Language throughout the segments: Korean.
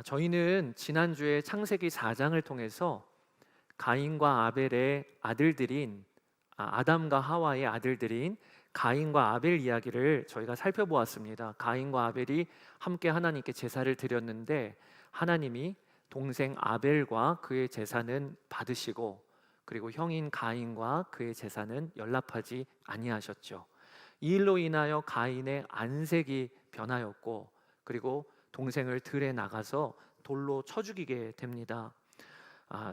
저희는 지난주에 창세기 4장을 통해서 가인과 아벨의 아들들인 아담과 하와의 아들들인 가인과 아벨 이야기를 저희가 살펴보았습니다. 가인과 아벨이 함께 하나님께 제사를 드렸는데 하나님이 동생 아벨과 그의 제사는 받으시고 그리고 형인 가인과 그의 제사는 연락하지 아니하셨죠. 이 일로 인하여 가인의 안색이 변하였고 그리고 동생을 들에 나가서 돌로 쳐 죽이게 됩니다.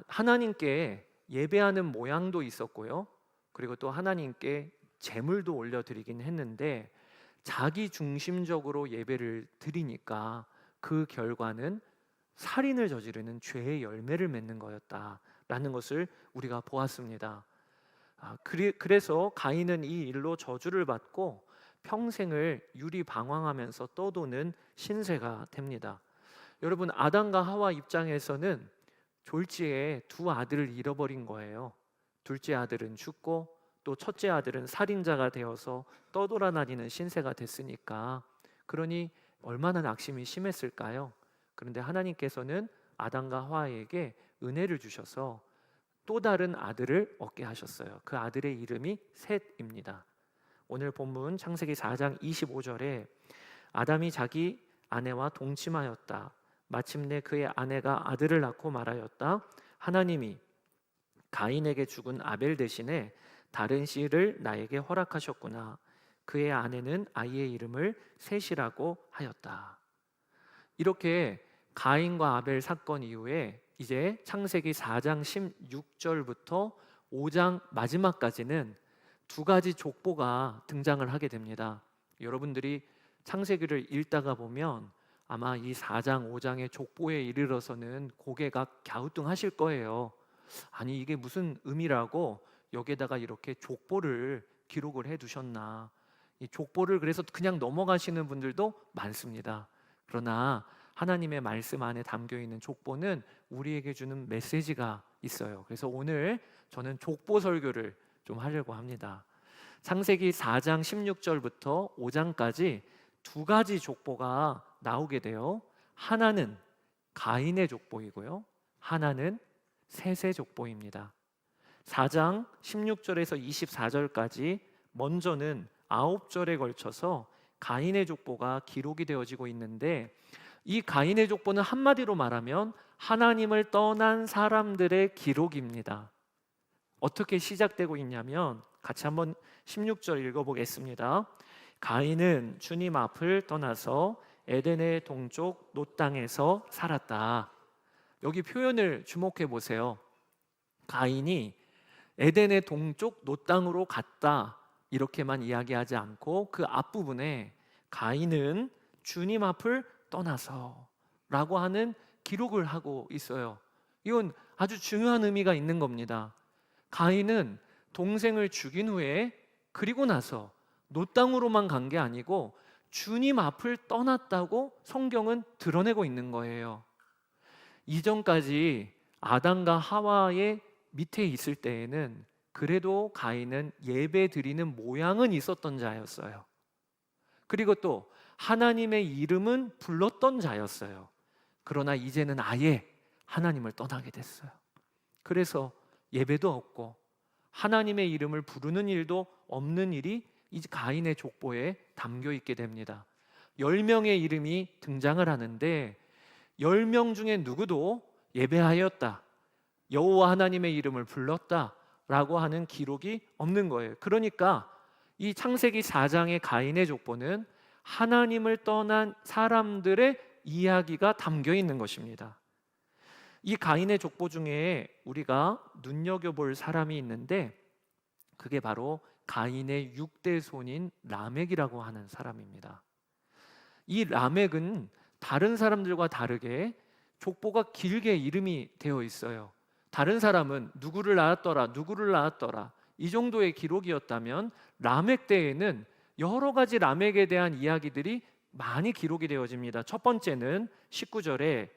하나님께 예배하는 모양도 있었고요. 그리고 또 하나님께 제물도 올려드리긴 했는데 자기 중심적으로 예배를 드리니까 그 결과는 살인을 저지르는 죄의 열매를 맺는 거였다라는 것을 우리가 보았습니다. 그래서 가인은 이 일로 저주를 받고 평생을 유리방황하면서 떠도는 신세가 됩니다. 여러분, 아담과 하와 입장에서는 졸지에 두 아들을 잃어버린 거예요. 둘째 아들은 죽고 또 첫째 아들은 살인자가 되어서 떠돌아다니는 신세가 됐으니까, 그러니 얼마나 낙심이 심했을까요? 그런데 하나님께서는 아담과 하와에게 은혜를 주셔서 또 다른 아들을 얻게 하셨어요. 그 아들의 이름이 셋입니다. 오늘 본문 창세기 4장 25절에 아담이 자기 아내와 동침하였다. 마침내 그의 아내가 아들을 낳고 말하였다. 하나님이 가인에게 죽은 아벨 대신에 다른 씨를 나에게 허락하셨구나. 그의 아내는 아이의 이름을 셋이라고 하였다. 이렇게 가인과 아벨 사건 이후에 이제 창세기 4장 16절부터 5장 마지막까지는 두 가지 족보가 등장을 하게 됩니다. 여러분들이 창세기를 읽다가 보면 아마 이 4장, 5장의 족보에 이르러서는 고개가 갸우뚱하실 거예요. 아니, 이게 무슨 의미라고 여기에다가 이렇게 족보를 기록을 해두셨나. 이 족보를 그래서 그냥 넘어가시는 분들도 많습니다. 그러나 하나님의 말씀 안에 담겨있는 족보는 우리에게 주는 메시지가 있어요. 그래서 오늘 저는 족보 설교를 좀 하려고 합니다. 창세기 4장 16절부터 5장까지 두 가지 족보가 나오게 돼요. 하나는 가인의 족보이고요, 하나는 셋의 족보입니다. 4장 16절에서 24절까지 먼저는 9절에 걸쳐서 가인의 족보가 기록이 되어지고 있는데, 이 가인의 족보는 한마디로 말하면 하나님을 떠난 사람들의 기록입니다. 어떻게 시작되고 있냐면 같이 한번 16절 읽어보겠습니다. 가인은 주님 앞을 떠나서 에덴의 동쪽 놋 땅에서 살았다. 여기 표현을 주목해 보세요. 가인이 에덴의 동쪽 놋 땅으로 갔다 이렇게만 이야기하지 않고 그 앞부분에 가인은 주님 앞을 떠나서 라고 하는 기록을 하고 있어요. 이건 아주 중요한 의미가 있는 겁니다. 가인은 동생을 죽인 후에 그리고 나서 놋 땅으로만 간 게 아니고 주님 앞을 떠났다고 성경은 드러내고 있는 거예요. 이전까지 아담과 하와의 밑에 있을 때에는 그래도 가인은 예배 드리는 모양은 있었던 자였어요. 그리고 또 하나님의 이름은 불렀던 자였어요. 그러나 이제는 아예 하나님을 떠나게 됐어요. 그래서 예배도 없고 하나님의 이름을 부르는 일도 없는 일이 이제 가인의 족보에 담겨 있게 됩니다. 10명의 이름이 등장을 하는데 10명 중에 누구도 예배하였다, 여호와 하나님의 이름을 불렀다 라고 하는 기록이 없는 거예요. 그러니까 이 창세기 4장의 가인의 족보는 하나님을 떠난 사람들의 이야기가 담겨 있는 것입니다. 이 가인의 족보 중에 우리가 눈여겨볼 사람이 있는데 그게 바로 가인의 6대 손인 라멕이라고 하는 사람입니다. 이 라멕은 다른 사람들과 다르게 족보가 길게 이름이 되어 있어요. 다른 사람은 누구를 낳았더라, 누구를 낳았더라 이 정도의 기록이었다면 라멕 때에는 여러 가지 라멕에 대한 이야기들이 많이 기록이 되어집니다. 첫 번째는 19절에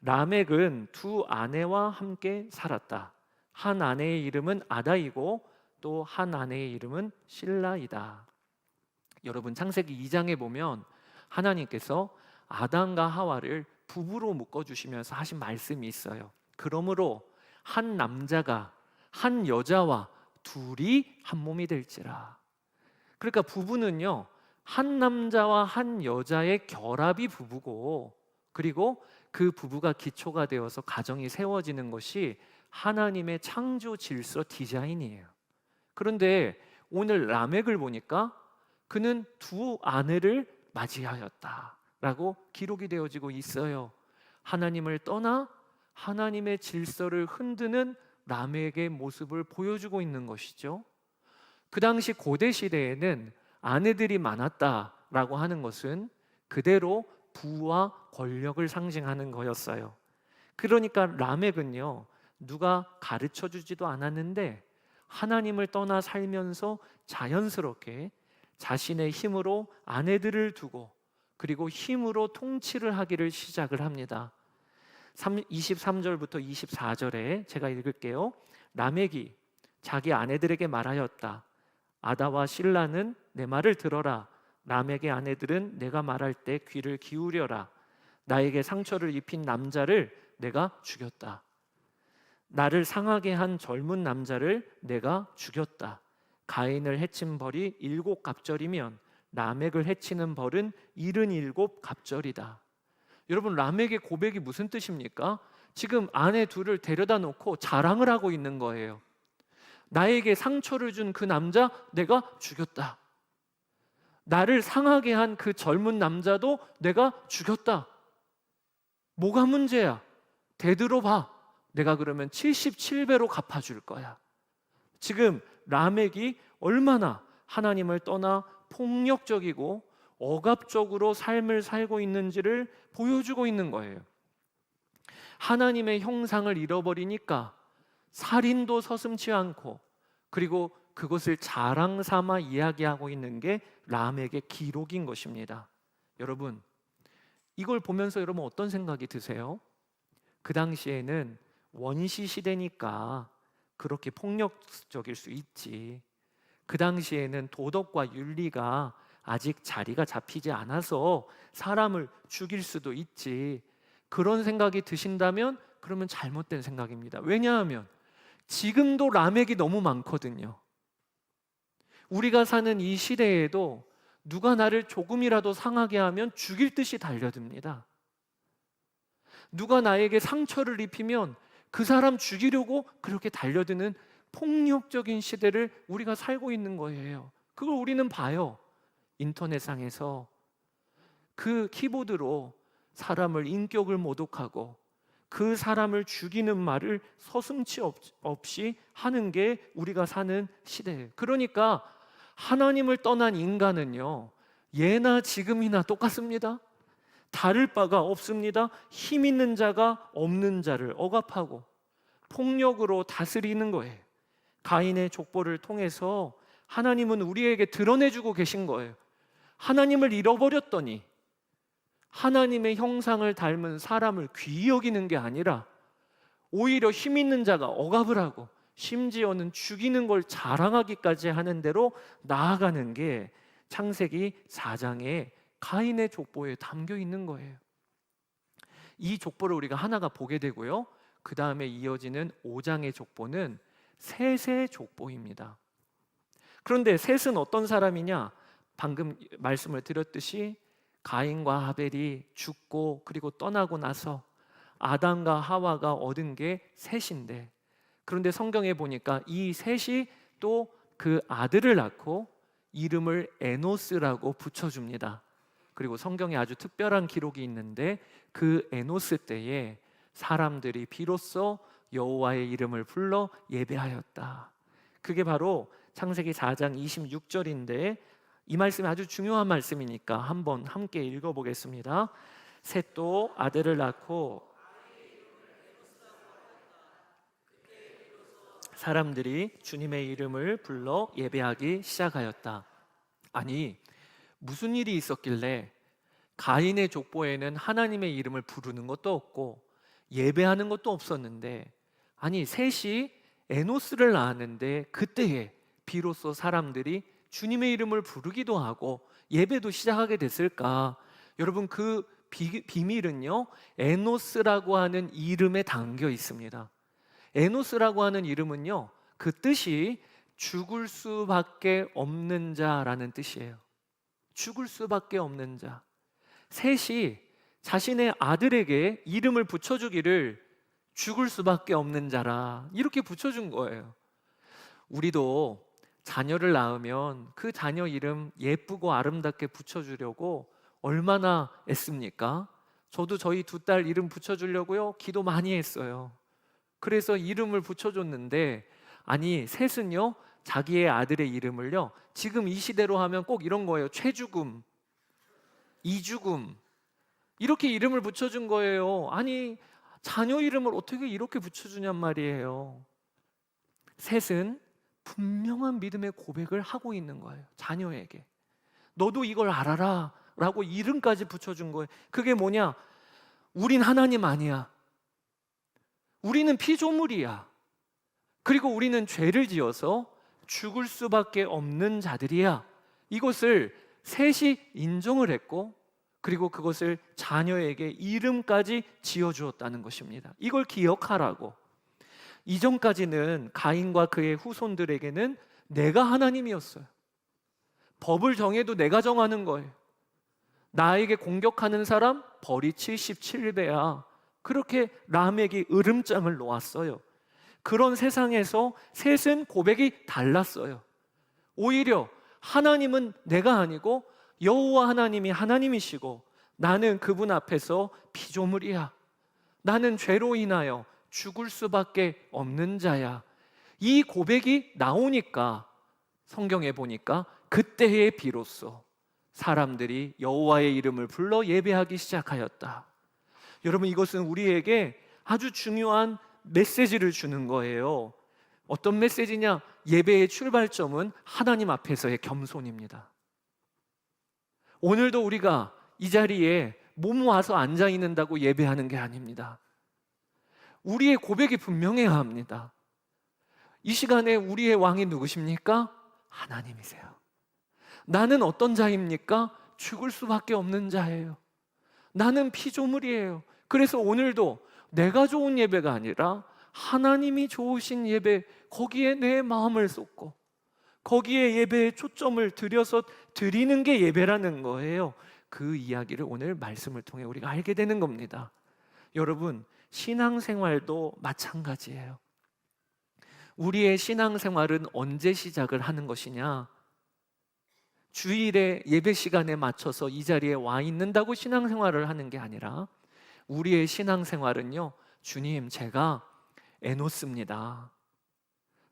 라멕은 두 아내와 함께 살았다. 한 아내의 이름은 아다이고 또 한 아내의 이름은 실라이다. 여러분, 창세기 2장에 보면 하나님께서 아담과 하와를 부부로 묶어주시면서 하신 말씀이 있어요. 그러므로 한 남자가 한 여자와 둘이 한 몸이 될지라. 그러니까 부부는요, 한 남자와 한 여자의 결합이 부부고, 그리고 그 부부가 기초가 되어서 가정이 세워지는 것이 하나님의 창조 질서 디자인이에요. 그런데 오늘 라멕을 보니까 그는 두 아내를 맞이하였다라고 기록이 되어지고 있어요. 하나님을 떠나 하나님의 질서를 흔드는 라멕의 모습을 보여주고 있는 것이죠. 그 당시 고대 시대에는 아내들이 많았다라고 하는 것은 그대로 부와 권력을 상징하는 거였어요. 그러니까 라멕은요, 누가 가르쳐 주지도 않았는데 하나님을 떠나 살면서 자연스럽게 자신의 힘으로 아내들을 두고 그리고 힘으로 통치를 하기를 시작을 합니다. 23절부터 24절에 제가 읽을게요. 라멕이 자기 아내들에게 말하였다. 아다와 실라는 내 말을 들어라. 라멕의 아내들은 내가 말할 때 귀를 기울여라. 나에게 상처를 입힌 남자를 내가 죽였다. 나를 상하게 한 젊은 남자를 내가 죽였다. 가인을 해친 벌이 7갑절이면 라멕을 해치는 벌은 77갑절이다. 여러분, 라멕의 고백이 무슨 뜻입니까? 지금 아내 둘을 데려다 놓고 자랑을 하고 있는 거예요. 나에게 상처를 준 그 남자 내가 죽였다. 나를 상하게 한 그 젊은 남자도 내가 죽였다. 뭐가 문제야? 되들어봐. 내가 그러면 77배로 갚아줄 거야. 지금 라멕이 얼마나 하나님을 떠나 폭력적이고 억압적으로 삶을 살고 있는지를 보여주고 있는 거예요. 하나님의 형상을 잃어버리니까 살인도 서슴지 않고, 그리고 그것을 자랑 삼아 이야기하고 있는 게 라멕의 기록인 것입니다. 여러분, 이걸 보면서 여러분 어떤 생각이 드세요? 그 당시에는 원시 시대니까 그렇게 폭력적일 수 있지. 그 당시에는 도덕과 윤리가 아직 자리가 잡히지 않아서 사람을 죽일 수도 있지. 그런 생각이 드신다면 그러면 잘못된 생각입니다. 왜냐하면 지금도 라멕이 너무 많거든요. 우리가 사는 이 시대에도 누가 나를 조금이라도 상하게 하면 죽일 듯이 달려듭니다. 누가 나에게 상처를 입히면 그 사람 죽이려고 그렇게 달려드는 폭력적인 시대를 우리가 살고 있는 거예요. 그걸 우리는 봐요. 인터넷상에서 그 키보드로 사람을 인격을 모독하고 그 사람을 죽이는 말을 서슴지 없이 하는 게 우리가 사는 시대예요. 그러니까 하나님을 떠난 인간은요, 예나 지금이나 똑같습니다. 다를 바가 없습니다. 힘 있는 자가 없는 자를 억압하고 폭력으로 다스리는 거예요. 가인의 족보를 통해서 하나님은 우리에게 드러내주고 계신 거예요. 하나님을 잃어버렸더니 하나님의 형상을 닮은 사람을 귀히 여기는 게 아니라 오히려 힘 있는 자가 억압을 하고 심지어는 죽이는 걸 자랑하기까지 하는 대로 나아가는 게 창세기 4장에 가인의 족보에 담겨 있는 거예요. 이 족보를 우리가 하나가 보게 되고요, 그 다음에 이어지는 5장의 족보는 셋의 족보입니다. 그런데 셋은 어떤 사람이냐? 방금 말씀을 드렸듯이 가인과 하벨이 죽고 그리고 떠나고 나서 아담과 하와가 얻은 게 셋인데, 그런데 성경에 보니까 이 셋이 또 그 아들을 낳고 이름을 에노스라고 붙여줍니다. 그리고 성경에 아주 특별한 기록이 있는데 그 에노스 때에 사람들이 비로소 여호와의 이름을 불러 예배하였다. 그게 바로 창세기 4장 26절인데 이 말씀이 아주 중요한 말씀이니까 한번 함께 읽어보겠습니다. 셋도 아들을 낳고 사람들이 주님의 이름을 불러 예배하기 시작하였다. 아니, 무슨 일이 있었길래 가인의 족보에는 하나님의 이름을 부르는 것도 없고 예배하는 것도 없었는데, 아니 셋이 에노스를 낳았는데 그때에 비로소 사람들이 주님의 이름을 부르기도 하고 예배도 시작하게 됐을까? 여러분, 그 비밀은요, 에노스라고 하는 이름에 담겨 있습니다. 에노스라고 하는 이름은요, 그 뜻이 죽을 수밖에 없는 자라는 뜻이에요. 죽을 수밖에 없는 자. 셋이 자신의 아들에게 이름을 붙여주기를 죽을 수밖에 없는 자라 이렇게 붙여준 거예요. 우리도 자녀를 낳으면 그 자녀 이름 예쁘고 아름답게 붙여주려고 얼마나 애씁니까? 저도 저희 두 딸 이름 붙여주려고요 기도 많이 했어요. 그래서 이름을 붙여줬는데, 아니 셋은요 자기의 아들의 이름을요 지금 이 시대로 하면 꼭 이런 거예요. 최죽음, 이죽음 이렇게 이름을 붙여준 거예요. 아니 자녀 이름을 어떻게 이렇게 붙여주냔 말이에요. 셋은 분명한 믿음의 고백을 하고 있는 거예요. 자녀에게 너도 이걸 알아라 라고 이름까지 붙여준 거예요. 그게 뭐냐? 우린 하나님 아니야. 우리는 피조물이야. 그리고 우리는 죄를 지어서 죽을 수밖에 없는 자들이야. 이것을 셋이 인정을 했고, 그리고 그것을 자녀에게 이름까지 지어주었다는 것입니다. 이걸 기억하라고. 이전까지는 가인과 그의 후손들에게는 내가 하나님이었어요. 법을 정해도 내가 정하는 거예요. 나에게 공격하는 사람 벌이 77배야. 그렇게 람에게 으름장을 놓았어요. 그런 세상에서 셋은 고백이 달랐어요. 오히려 하나님은 내가 아니고 여호와 하나님이 하나님이시고, 나는 그분 앞에서 피조물이야. 나는 죄로 인하여 죽을 수밖에 없는 자야. 이 고백이 나오니까 성경에 보니까 그때에 비로소 사람들이 여호와의 이름을 불러 예배하기 시작하였다. 여러분, 이것은 우리에게 아주 중요한 메시지를 주는 거예요. 어떤 메시지냐? 예배의 출발점은 하나님 앞에서의 겸손입니다. 오늘도 우리가 이 자리에 몸 와서 앉아 있는다고 예배하는 게 아닙니다. 우리의 고백이 분명해야 합니다. 이 시간에 우리의 왕이 누구십니까? 하나님이세요. 나는 어떤 자입니까? 죽을 수밖에 없는 자예요. 나는 피조물이에요. 그래서 오늘도 내가 좋은 예배가 아니라 하나님이 좋으신 예배, 거기에 내 마음을 쏟고 거기에 예배에 초점을 들여서 드리는 게 예배라는 거예요. 그 이야기를 오늘 말씀을 통해 우리가 알게 되는 겁니다. 여러분, 신앙생활도 마찬가지예요. 우리의 신앙생활은 언제 시작을 하는 것이냐? 주일에 예배 시간에 맞춰서 이 자리에 와 있는다고 신앙생활을 하는 게 아니라, 우리의 신앙생활은요, 주님, 제가 에노스입니다.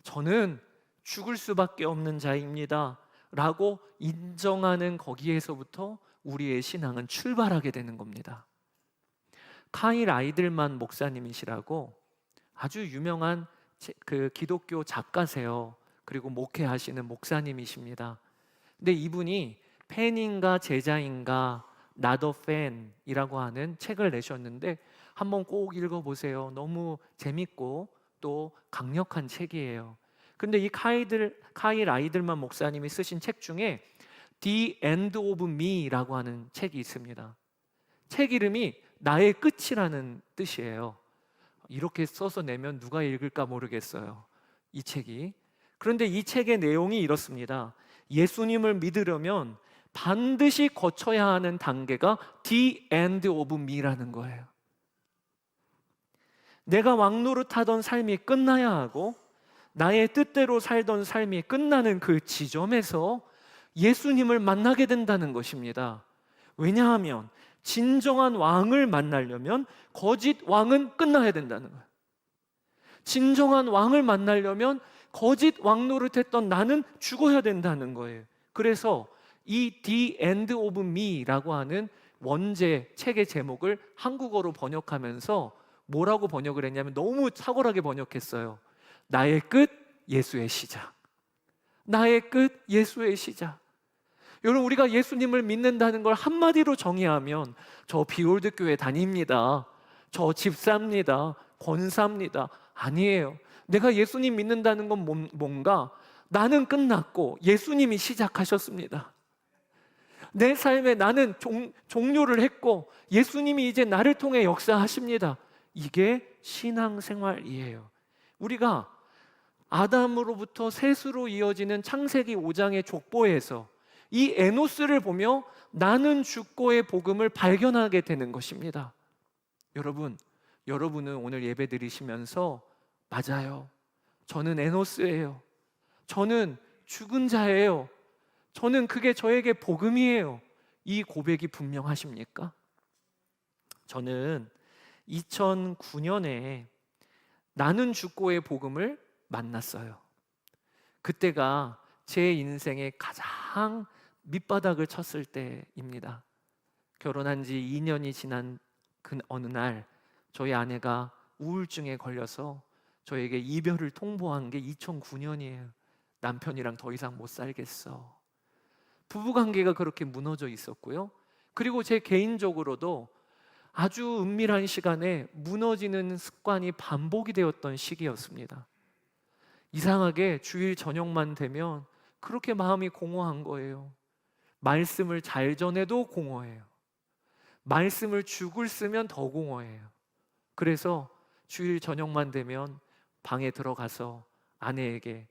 저는 죽을 수밖에 없는 자입니다 라고 인정하는 거기에서부터 우리의 신앙은 출발하게 되는 겁니다. 카일 아이들만 목사님이시라고 아주 유명한 그 기독교 작가세요. 그리고 목회하시는 목사님이십니다. 근데 이분이 팬인가 제자인가 Not a Fan이라고 하는 책을 내셨는데 한번 꼭 읽어보세요. 너무 재밌고 또 강력한 책이에요. 근데 이 카일 아이들만 목사님이 쓰신 책 중에 The End of Me라고 하는 책이 있습니다. 책 이름이 나의 끝이라는 뜻이에요. 이렇게 써서 내면 누가 읽을까 모르겠어요, 이 책이. 그런데 이 책의 내용이 이렇습니다. 예수님을 믿으려면 반드시 거쳐야 하는 단계가 The End of Me라는 거예요. 내가 왕노릇하던 삶이 끝나야 하고 나의 뜻대로 살던 삶이 끝나는 그 지점에서 예수님을 만나게 된다는 것입니다. 왜냐하면 진정한 왕을 만나려면 거짓 왕은 끝나야 된다는 거예요. 진정한 왕을 만나려면 거짓 왕 노릇했던 나는 죽어야 된다는 거예요. 그래서 이 The End of Me라고 하는 원제 책의 제목을 한국어로 번역하면서 뭐라고 번역을 했냐면 너무 탁월하게 번역했어요. 나의 끝, 예수의 시작. 나의 끝, 예수의 시작. 여러분, 우리가 예수님을 믿는다는 걸 한마디로 정의하면 저 비올드 교회 다닙니다, 저 집사입니다, 권사입니다. 아니에요. 내가 예수님 믿는다는 건 뭔가 나는 끝났고 예수님이 시작하셨습니다. 내 삶에 나는 종료를 했고 예수님이 이제 나를 통해 역사하십니다. 이게 신앙생활이에요. 우리가 아담으로부터 셋으로 이어지는 창세기 5장의 족보에서 이 에노스를 보며 나는 죽고의 복음을 발견하게 되는 것입니다. 여러분은 오늘 예배 드리시면서 맞아요, 저는 에노스예요, 저는 죽은 자예요, 저는 그게 저에게 복음이에요, 이 고백이 분명하십니까? 저는 2009년에 나는 죽고의 복음을 만났어요. 그때가 제 인생의 가장 밑바닥을 쳤을 때입니다. 결혼한 지 2년이 지난 그 어느 날 저희 아내가 우울증에 걸려서 저에게 이별을 통보한 게 2009년이에요. 남편이랑 더 이상 못 살겠어. 부부관계가 그렇게 무너져 있었고요. 그리고 제 개인적으로도 아주 은밀한 시간에 무너지는 습관이 반복이 되었던 시기였습니다. 이상하게 주일 저녁만 되면 그렇게 마음이 공허한 거예요. 말씀을 잘 전해도 공허해요. 말씀을 죽을 쓰면 더 공허해요. 그래서 주일 저녁만 되면 방에 들어가서 아내에게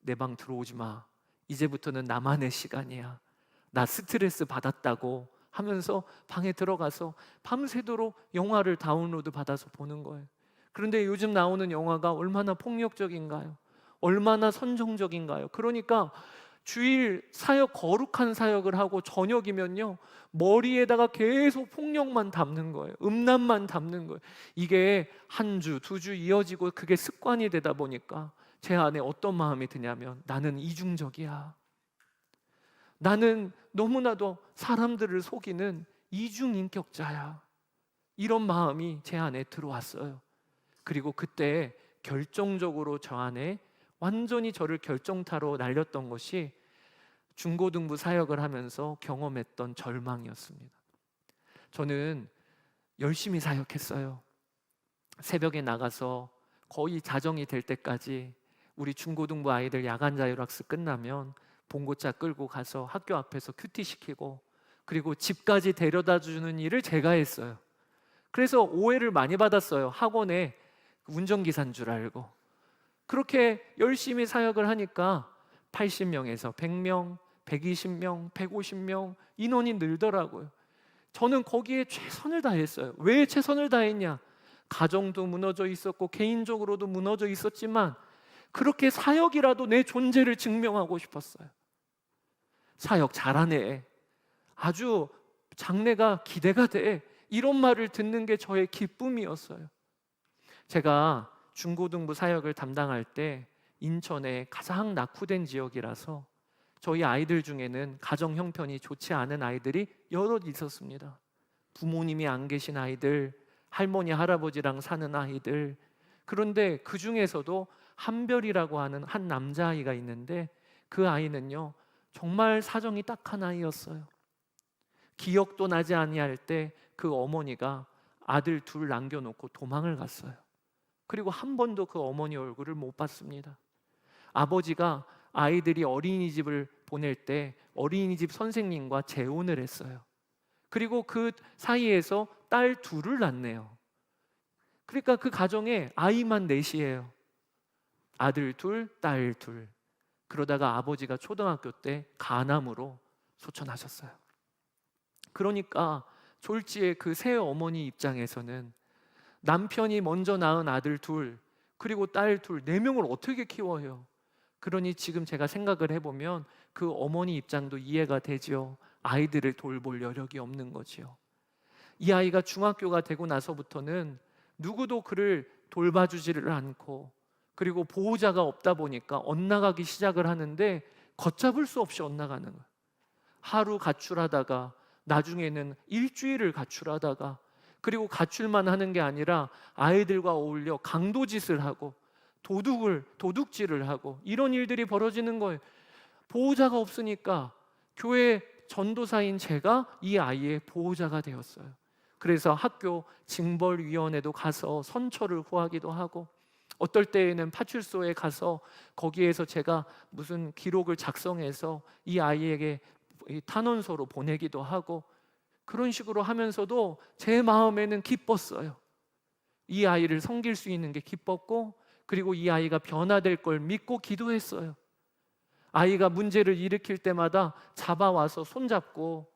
내 방 들어오지 마, 이제부터는 나만의 시간이야, 나 스트레스 받았다고 하면서 방에 들어가서 밤새도록 영화를 다운로드 받아서 보는 거예요. 그런데 요즘 나오는 영화가 얼마나 폭력적인가요? 얼마나 선정적인가요? 그러니까 주일 사역, 거룩한 사역을 하고 저녁이면요 머리에다가 계속 폭력만 담는 거예요. 음란만 담는 거예요. 이게 한 주, 두 주 이어지고 그게 습관이 되다 보니까 제 안에 어떤 마음이 드냐면 나는 이중적이야, 나는 너무나도 사람들을 속이는 이중인격자야, 이런 마음이 제 안에 들어왔어요. 그리고 그때 결정적으로 저 안에 완전히 저를 결정타로 날렸던 것이 중고등부 사역을 하면서 경험했던 절망이었습니다. 저는 열심히 사역했어요. 새벽에 나가서 거의 자정이 될 때까지 우리 중고등부 아이들 야간 자율학습 끝나면 봉고차 끌고 가서 학교 앞에서 큐티 시키고 그리고 집까지 데려다 주는 일을 제가 했어요. 그래서 오해를 많이 받았어요. 학원에 운전기사인 줄 알고. 그렇게 열심히 사역을 하니까 80명에서 100명, 120명, 150명 인원이 늘더라고요. 저는 거기에 최선을 다했어요. 왜 최선을 다했냐? 가정도 무너져 있었고 개인적으로도 무너져 있었지만 그렇게 사역이라도 내 존재를 증명하고 싶었어요. 사역 잘하네, 아주 장래가 기대가 돼, 이런 말을 듣는 게 저의 기쁨이었어요. 제가 중고등부 사역을 담당할 때 인천에 가장 낙후된 지역이라서 저희 아이들 중에는 가정 형편이 좋지 않은 아이들이 여럿 있었습니다. 부모님이 안 계신 아이들, 할머니 할아버지랑 사는 아이들. 그런데 그 중에서도 한별이라고 하는 한 남자아이가 있는데 그 아이는요 정말 사정이 딱한 아이였어요. 기억도 나지 아니할 때 그 어머니가 아들 둘 남겨놓고 도망을 갔어요. 그리고 한 번도 그 어머니 얼굴을 못 봤습니다. 아버지가 아이들이 어린이집을 보낼 때 어린이집 선생님과 재혼을 했어요. 그리고 그 사이에서 딸 둘을 낳네요. 그러니까 그 가정에 아이만 넷이에요. 아들 둘, 딸 둘. 그러다가 아버지가 초등학교 때 간암으로 소천하셨어요. 그러니까 졸지의 그 새 어머니 입장에서는 남편이 먼저 낳은 아들 둘 그리고 딸 둘, 4명을 어떻게 키워요? 그러니 지금 제가 생각을 해보면 그 어머니 입장도 이해가 되지요. 아이들을 돌볼 여력이 없는 거지요. 이 아이가 중학교가 되고 나서부터는 누구도 그를 돌봐주지를 않고 그리고 보호자가 없다 보니까 엇나가기 시작을 하는데 걷잡을 수 없이 엇나가는 거예요. 하루 가출하다가 나중에는 일주일을 가출하다가 그리고 가출만 하는 게 아니라 아이들과 어울려 강도짓을 하고 도둑질을 하고 이런 일들이 벌어지는 거예요. 보호자가 없으니까 교회 전도사인 제가 이 아이의 보호자가 되었어요. 그래서 학교 징벌위원회도 가서 선처를 구하기도 하고 어떨 때에는 파출소에 가서 거기에서 제가 무슨 기록을 작성해서 이 아이에게 이 탄원서로 보내기도 하고 그런 식으로 하면서도 제 마음에는 기뻤어요. 이 아이를 섬길 수 있는 게 기뻤고, 그리고 이 아이가 변화될 걸 믿고 기도했어요. 아이가 문제를 일으킬 때마다 잡아와서 손잡고,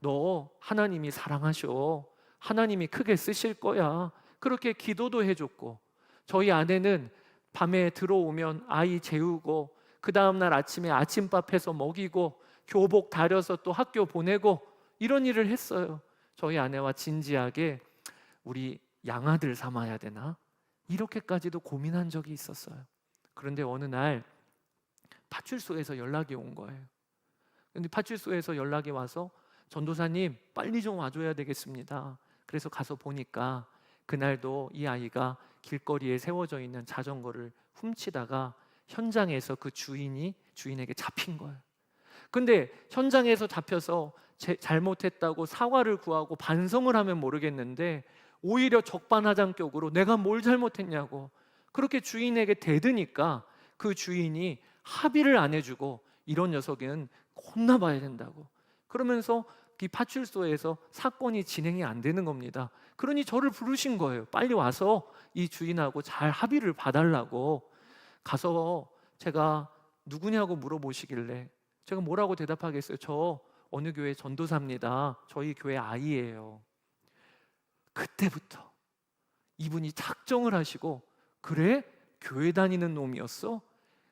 너 하나님이 사랑하셔, 하나님이 크게 쓰실 거야, 그렇게 기도도 해줬고, 저희 아내는 밤에 들어오면 아이 재우고 그 다음날 아침에 아침밥 해서 먹이고 교복 다려서 또 학교 보내고 이런 일을 했어요. 저희 아내와 진지하게 우리 양아들 삼아야 되나? 이렇게까지도 고민한 적이 있었어요. 그런데 어느 날 파출소에서 연락이 온 거예요. 근데 파출소에서 연락이 와서 전도사님 빨리 좀 와줘야 되겠습니다. 그래서 가서 보니까 그날도 이 아이가 길거리에 세워져 있는 자전거를 훔치다가 현장에서 그 주인에게 잡힌 거예요. 근데 현장에서 잡혀서 잘못했다고 사과를 구하고 반성을 하면 모르겠는데, 오히려 적반하장격으로 내가 뭘 잘못했냐고 그렇게 주인에게 대드니까 그 주인이 합의를 안 해주고 이런 녀석은 혼나봐야 된다고 그러면서 이 파출소에서 사건이 진행이 안 되는 겁니다. 그러니 저를 부르신 거예요. 빨리 와서 이 주인하고 잘 합의를 봐달라고. 가서 제가 누구냐고 물어보시길래 제가 뭐라고 대답하겠어요? 저 어느 교회 전도사입니다. 저희 교회 아이예요. 그때부터 이분이 작정을 하시고, 그래? 교회 다니는 놈이었어?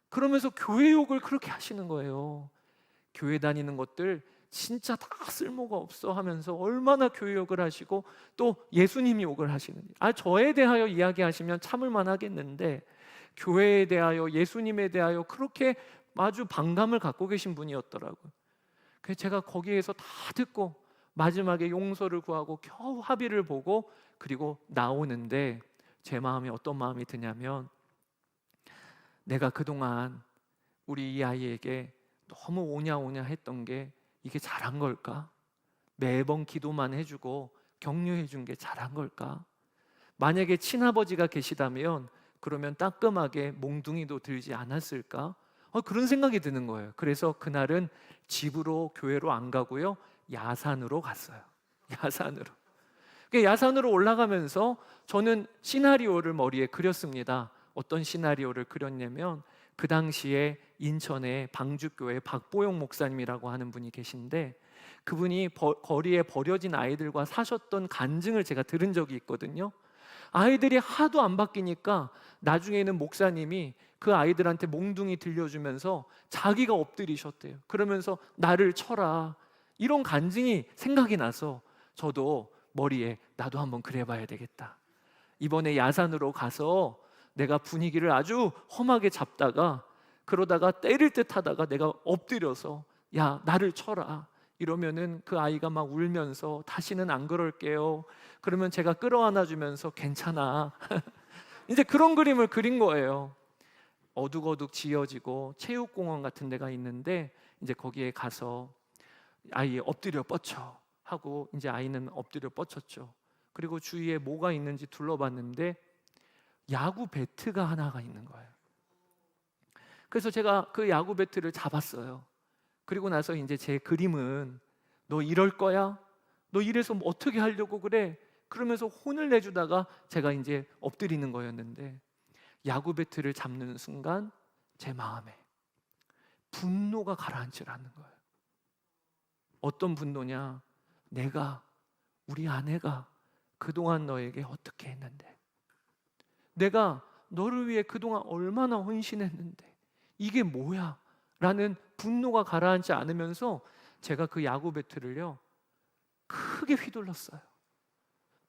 그러면서 교회 욕을 그렇게 하시는 거예요. 교회 다니는 것들 진짜 다 쓸모가 없어 하면서 얼마나 교회 욕을 하시고 또 예수님 욕을 하시는지. 저에 대하여 이야기하시면 참을만 하겠는데 교회에 대하여, 예수님에 대하여 그렇게 아주 반감을 갖고 계신 분이었더라고요. 그래서 제가 거기에서 다 듣고 마지막에 용서를 구하고 겨우 합의를 보고 그리고 나오는데, 제 마음이 어떤 마음이 드냐면, 내가 그동안 우리 이 아이에게 너무 오냐오냐 했던 게 이게 잘한 걸까? 매번 기도만 해주고 격려해 준 게 잘한 걸까? 만약에 친아버지가 계시다면 그러면 따끔하게 몽둥이도 들지 않았을까? 그런 생각이 드는 거예요. 그래서 그날은 집으로, 교회로 안 가고요, 야산으로 갔어요. 야산으로. 야산으로 올라가면서 저는 시나리오를 머리에 그렸습니다. 어떤 시나리오를 그렸냐면, 그 당시에 인천에 방주교회 박보영 목사님이라고 하는 분이 계신데, 그분이 거리에 버려진 아이들과 사셨던 간증을 제가 들은 적이 있거든요. 아이들이 하도 안 바뀌니까 나중에는 목사님이 그 아이들한테 몽둥이 들려주면서 자기가 엎드리셨대요. 그러면서 나를 쳐라, 이런 간증이 생각이 나서 저도 머리에 나도 한번 그래봐야 되겠다. 이번에 야산으로 가서 내가 분위기를 아주 험하게 잡다가, 그러다가 때릴 듯 하다가 내가 엎드려서 야 나를 쳐라 이러면은 그 아이가 막 울면서 다시는 안 그럴게요. 그러면 제가 끌어안아 주면서 괜찮아 이제 그런 그림을 그린 거예요. 어둑어둑 지어지고 체육공원 같은 데가 있는데, 이제 거기에 가서 아이 엎드려 뻗쳐 하고, 이제 아이는 엎드려 뻗쳤죠. 그리고 주위에 뭐가 있는지 둘러봤는데 야구 배트가 하나가 있는 거예요. 그래서 제가 그 야구 배트를 잡았어요. 그리고 나서 이제 제 그림은, 너 이럴 거야? 너 이래서 뭐 어떻게 하려고 그래? 그러면서 혼을 내주다가 제가 이제 엎드리는 거였는데, 야구 배트를 잡는 순간 제 마음에 분노가 가라앉질 않는 거예요. 어떤 분노냐? 우리 아내가 그동안 너에게 어떻게 했는데, 내가 너를 위해 그동안 얼마나 헌신했는데 이게 뭐야? 라는 분노가 가라앉지 않으면서 제가 그 야구 배트를요 크게 휘둘렀어요.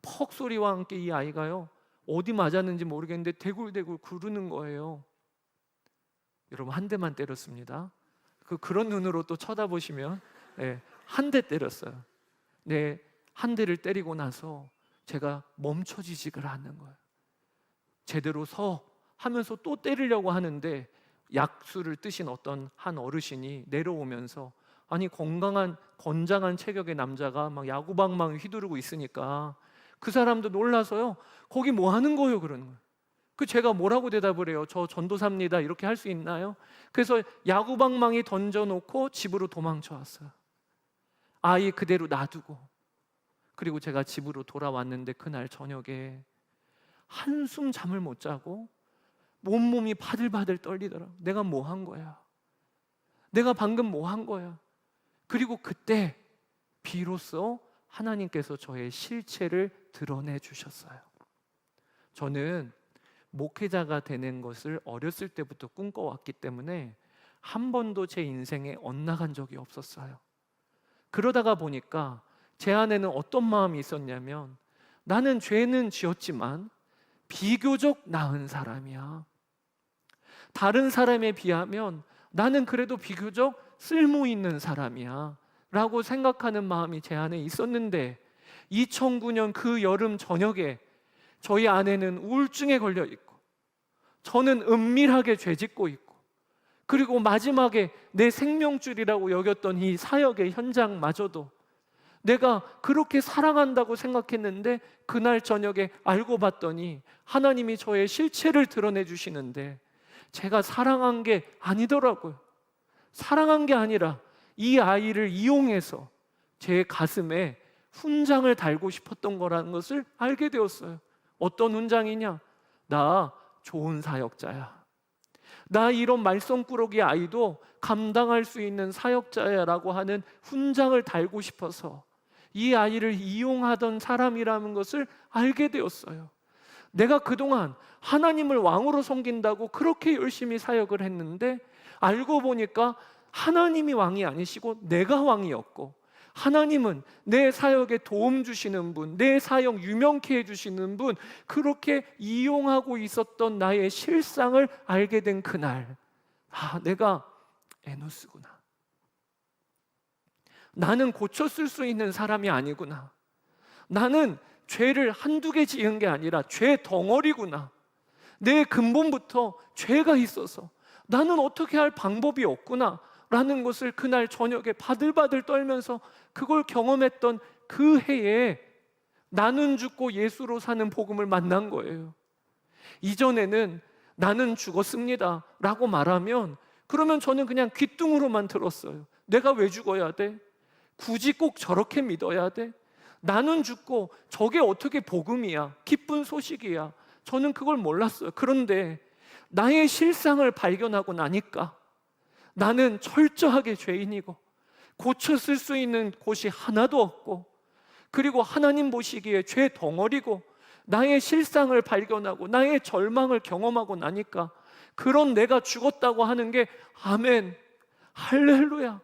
퍽 소리와 함께 이 아이가요 어디 맞았는지 모르겠는데 대굴대굴 구르는 거예요. 여러분, 한 대만 때렸습니다. 그런 눈으로 또 쳐다보시면, 한 대 때렸어요. 네, 한 대를 때리고 나서 제가 멈춰지지를 않는 거예요. 제대로 서 하면서 또 때리려고 하는데 약수를 뜨신 어떤 한 어르신이 내려오면서, 아니 건장한 체격의 남자가 막 야구방망이 휘두르고 있으니까 그 사람도 놀라서요 거기 뭐 하는 거예요? 그러는 거예요. 제가 뭐라고 대답을 해요? 저 전도사입니다 이렇게 할 수 있나요? 그래서 야구방망이 던져놓고 집으로 도망쳐 왔어요. 아이 그대로 놔두고, 그리고 제가 집으로 돌아왔는데 그날 저녁에 한숨 잠을 못 자고 온몸이 바들바들 떨리더라고요. 내가 뭐 한 거야? 내가 방금 뭐 한 거야? 그리고 그때 비로소 하나님께서 저의 실체를 드러내 주셨어요. 저는 목회자가 되는 것을 어렸을 때부터 꿈꿔왔기 때문에 한 번도 제 인생에 엇나간 적이 없었어요. 그러다가 보니까 제 안에는 어떤 마음이 있었냐면, 나는 죄는 지었지만 비교적 나은 사람이야. 다른 사람에 비하면 나는 그래도 비교적 쓸모 있는 사람이야 라고 생각하는 마음이 제 안에 있었는데, 2009년 그 여름 저녁에 저희 아내는 우울증에 걸려 있고, 저는 은밀하게 죄짓고 있고, 그리고 마지막에 내 생명줄이라고 여겼던 이 사역의 현장마저도 내가 그렇게 사랑한다고 생각했는데, 그날 저녁에 알고 봤더니 하나님이 저의 실체를 드러내 주시는데, 제가 사랑한 게 아니더라고요. 사랑한 게 아니라 이 아이를 이용해서 제 가슴에 훈장을 달고 싶었던 거라는 것을 알게 되었어요. 어떤 훈장이냐? 나 좋은 사역자야. 나 이런 말썽꾸러기 아이도 감당할 수 있는 사역자야 라고 하는 훈장을 달고 싶어서 이 아이를 이용하던 사람이라는 것을 알게 되었어요. 내가 그동안 하나님을 왕으로 섬긴다고 그렇게 열심히 사역을 했는데, 알고 보니까 하나님이 왕이 아니시고 내가 왕이었고, 하나님은 내 사역에 도움 주시는 분, 내 사역 유명케 해주시는 분, 그렇게 이용하고 있었던 나의 실상을 알게 된 그날, 내가 에노스구나. 나는 고쳤을 수 있는 사람이 아니구나. 나는 죄를 한두 개 지은 게 아니라 죄 덩어리구나. 내 근본부터 죄가 있어서 나는 어떻게 할 방법이 없구나 라는 것을 그날 저녁에 바들바들 떨면서 그걸 경험했던 그 해에 나는 죽고 예수로 사는 복음을 만난 거예요. 이전에는 나는 죽었습니다 라고 말하면, 그러면 저는 그냥 귓등으로만 들었어요. 내가 왜 죽어야 돼? 굳이 꼭 저렇게 믿어야 돼? 나는 죽고 저게 어떻게 복음이야? 기쁜 소식이야? 저는 그걸 몰랐어요. 그런데 나의 실상을 발견하고 나니까 나는 철저하게 죄인이고 고쳤을 수 있는 곳이 하나도 없고, 그리고 하나님 보시기에 죄 덩어리고, 나의 실상을 발견하고 나의 절망을 경험하고 나니까 그런 내가 죽었다고 하는 게, 아멘, 할렐루야,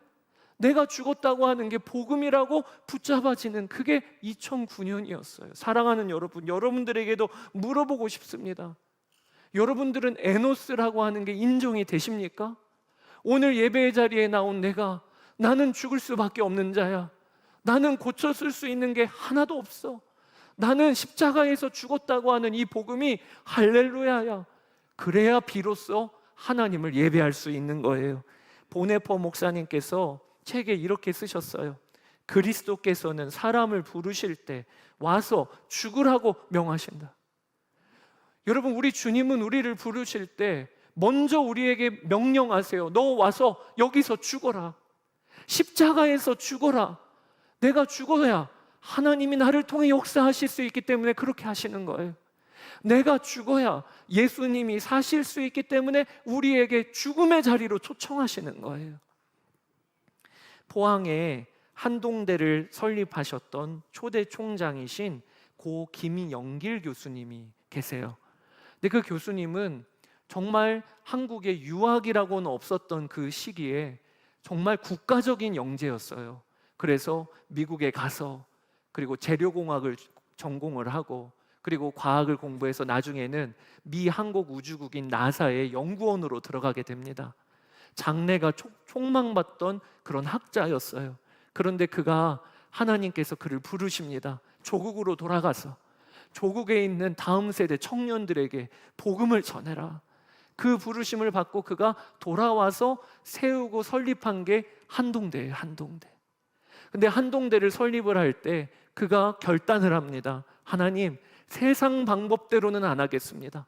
내가 죽었다고 하는 게 복음이라고 붙잡아지는, 그게 2009년이었어요. 사랑하는 여러분, 여러분들에게도 물어보고 싶습니다. 여러분들은 에노스라고 하는 게 인정이 되십니까? 오늘 예배의 자리에 나온 나는 죽을 수밖에 없는 자야. 나는 고쳤을 수 있는 게 하나도 없어. 나는 십자가에서 죽었다고 하는 이 복음이 할렐루야야. 그래야 비로소 하나님을 예배할 수 있는 거예요. 보네퍼 목사님께서 책에 이렇게 쓰셨어요. 그리스도께서는 사람을 부르실 때 와서 죽으라고 명하신다. 여러분, 우리 주님은 우리를 부르실 때 먼저 우리에게 명령하세요. 너 와서 여기서 죽어라. 십자가에서 죽어라. 내가 죽어야 하나님이 나를 통해 역사하실 수 있기 때문에 그렇게 하시는 거예요. 내가 죽어야 예수님이 사실 수 있기 때문에 우리에게 죽음의 자리로 초청하시는 거예요. 포항에 한동대를 설립하셨던 초대 총장이신 고 김영길 교수님이 계세요. 근데 그 교수님은 정말 한국에 유학이라고는 없었던 그 시기에 정말 국가적인 영재였어요. 그래서 미국에 가서, 그리고 재료공학을 전공을 하고, 그리고 과학을 공부해서 나중에는 미 한국우주국인 나사의 연구원으로 들어가게 됩니다. 장래가 촉망받던 그런 학자였어요. 그런데 그가, 하나님께서 그를 부르십니다. 조국으로 돌아가서 조국에 있는 다음 세대 청년들에게 복음을 전해라. 그 부르심을 받고 그가 돌아와서 세우고 설립한 게 한동대예요. 한동대. 근데 한동대를 설립을 할 때 그가 결단을 합니다. 하나님, 세상 방법대로는 안 하겠습니다.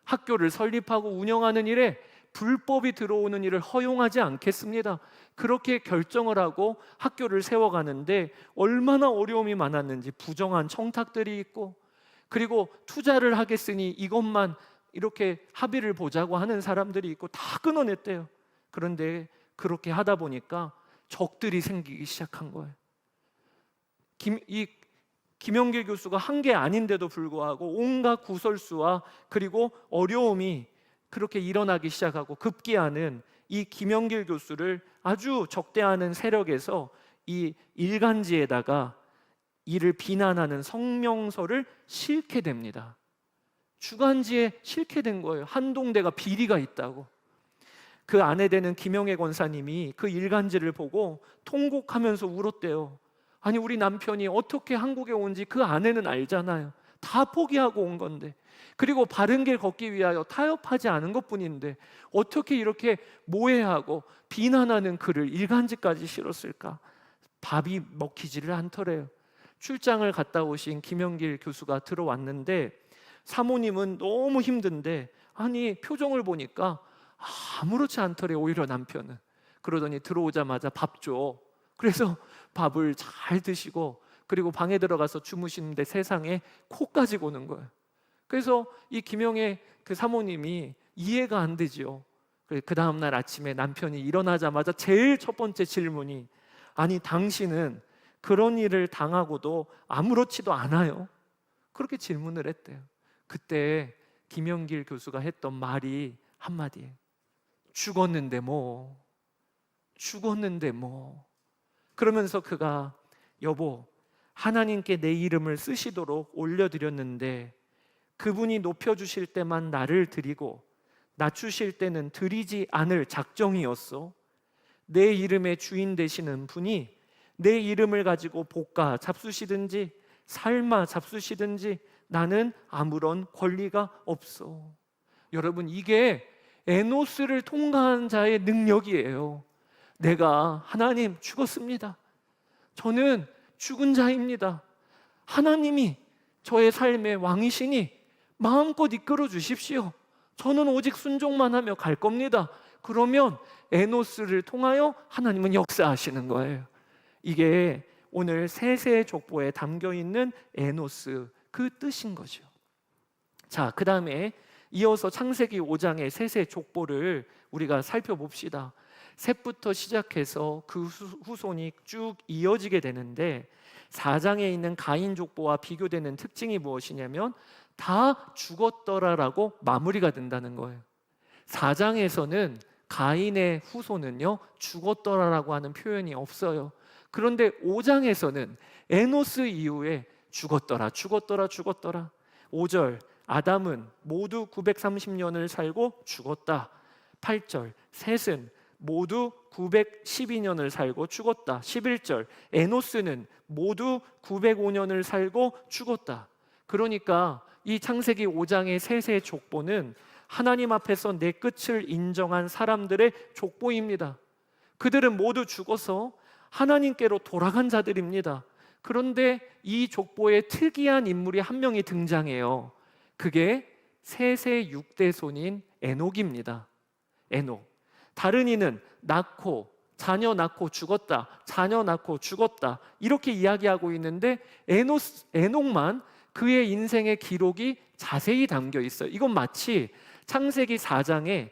학교를 설립하고 운영하는 일에 불법이 들어오는 일을 허용하지 않겠습니다. 그렇게 결정을 하고 학교를 세워가는데 얼마나 어려움이 많았는지, 부정한 청탁들이 있고, 그리고 투자를 하겠으니 이것만 이렇게 합의를 보자고 하는 사람들이 있고 다 끊어냈대요. 그런데 그렇게 하다 보니까 적들이 생기기 시작한 거예요. 김영길 교수가 한 게 아닌데도 불구하고 온갖 구설수와 그리고 어려움이 그렇게 일어나기 시작하고, 급기야는 이 김영길 교수를 아주 적대하는 세력에서 이 일간지에다가 이를 비난하는 성명서를 싣게 됩니다. 주간지에 싣게 된 거예요. 한동대가 비리가 있다고. 그 아내 되는 김영애 권사님이 그 일간지를 보고 통곡하면서 울었대요. 아니, 우리 남편이 어떻게 한국에 온지 그 아내는 알잖아요. 다 포기하고 온 건데, 그리고 바른 길 걷기 위하여 타협하지 않은 것뿐인데 어떻게 이렇게 모해하고 비난하는 글을 일간지까지 실었을까? 밥이 먹히지를 않더래요. 출장을 갔다 오신 김영길 교수가 들어왔는데 사모님은 너무 힘든데, 아니 표정을 보니까 아무렇지 않더래요. 오히려 남편은. 그러더니 들어오자마자 밥 줘. 그래서 밥을 잘 드시고, 그리고 방에 들어가서 주무시는데 세상에 코까지 고는 거예요. 그래서 이 김영애 그 사모님이 이해가 안 되지요. 그 다음날 아침에 남편이 일어나자마자 제일 첫 번째 질문이, 아니 당신은 그런 일을 당하고도 아무렇지도 않아요? 그렇게 질문을 했대요. 그때 김영길 교수가 했던 말이 한마디예요. 죽었는데 뭐, 죽었는데 뭐. 그러면서 그가, 여보, 하나님께 내 이름을 쓰시도록 올려드렸는데 그분이 높여주실 때만 나를 드리고 낮추실 때는 드리지 않을 작정이었어. 내 이름의 주인 되시는 분이 내 이름을 가지고 볶아 잡수시든지 삶아 잡수시든지 나는 아무런 권리가 없어. 여러분, 이게 에노스를 통과한 자의 능력이에요. 내가, 하나님 죽었습니다. 저는 죽은 자입니다. 하나님이 저의 삶의 왕이시니 마음껏 이끌어 주십시오. 저는 오직 순종만 하며 갈 겁니다. 그러면 에노스를 통하여 하나님은 역사하시는 거예요. 이게 오늘 세세의 족보에 담겨 있는 에노스, 그 뜻인 거죠. 자, 그 다음에 이어서 창세기 5장의 세세 족보를 우리가 살펴봅시다. 셋부터 시작해서 그 후손이 쭉 이어지게 되는데, 4장에 있는 가인 족보와 비교되는 특징이 무엇이냐면 다 죽었더라라고 마무리가 된다는 거예요. 4장에서는 가인의 후손은요 죽었더라라고 하는 표현이 없어요. 그런데 5장에서는 에노스 이후에 죽었더라, 죽었더라, 죽었더라. 5절, 아담은 모두 930년을 살고 죽었다. 8절, 셋은 모두 912년을 살고 죽었다. 11절, 에노스는 모두 905년을 살고 죽었다. 그러니까 이 창세기 5장의 셋의 족보는 하나님 앞에서 내 끝을 인정한 사람들의 족보입니다. 그들은 모두 죽어서 하나님께로 돌아간 자들입니다. 그런데 이 족보에 특이한 인물이 한 명이 등장해요. 그게 셋의 6대손인 에녹입니다. 에녹. 다른 이는 낳고 자녀 낳고 죽었다, 자녀 낳고 죽었다, 이렇게 이야기하고 있는데 에녹만 그의 인생의 기록이 자세히 담겨 있어요. 이건 마치 창세기 4장에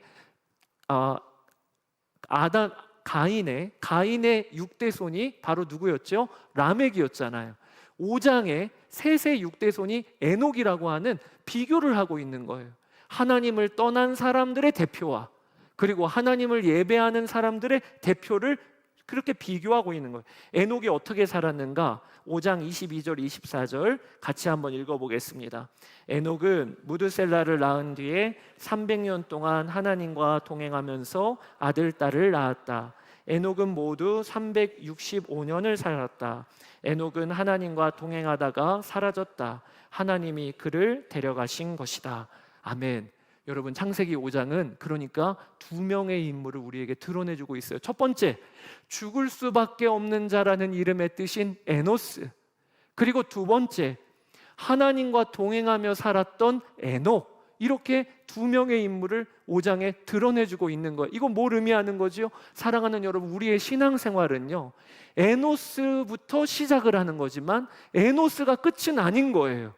가인의 6대손이 바로 누구였죠? 라멕이었잖아요. 5장에 셋의 6대손이 에녹이라고 하는 비교를 하고 있는 거예요. 하나님을 떠난 사람들의 대표와 그리고 하나님을 예배하는 사람들의 대표를 그렇게 비교하고 있는 거예요. 에녹이 어떻게 살았는가? 5장 22절 24절 같이 한번 읽어보겠습니다. 에녹은 무드셀라를 낳은 뒤에 300년 동안 하나님과 동행하면서 아들, 딸을 낳았다. 에녹은 모두 365년을 살았다. 에녹은 하나님과 동행하다가 사라졌다. 하나님이 그를 데려가신 것이다. 아멘. 여러분, 창세기 5장은 그러니까 두 명의 인물을 우리에게 드러내주고 있어요. 첫 번째, 죽을 수밖에 없는 자라는 이름의 뜻인 에노스. 그리고 두 번째, 하나님과 동행하며 살았던 에녹. 이렇게 두 명의 인물을 5장에 드러내주고 있는 거예요. 이건 뭘 의미하는 거지요? 사랑하는 여러분, 우리의 신앙생활은요, 에노스부터 시작을 하는 거지만 에노스가 끝은 아닌 거예요.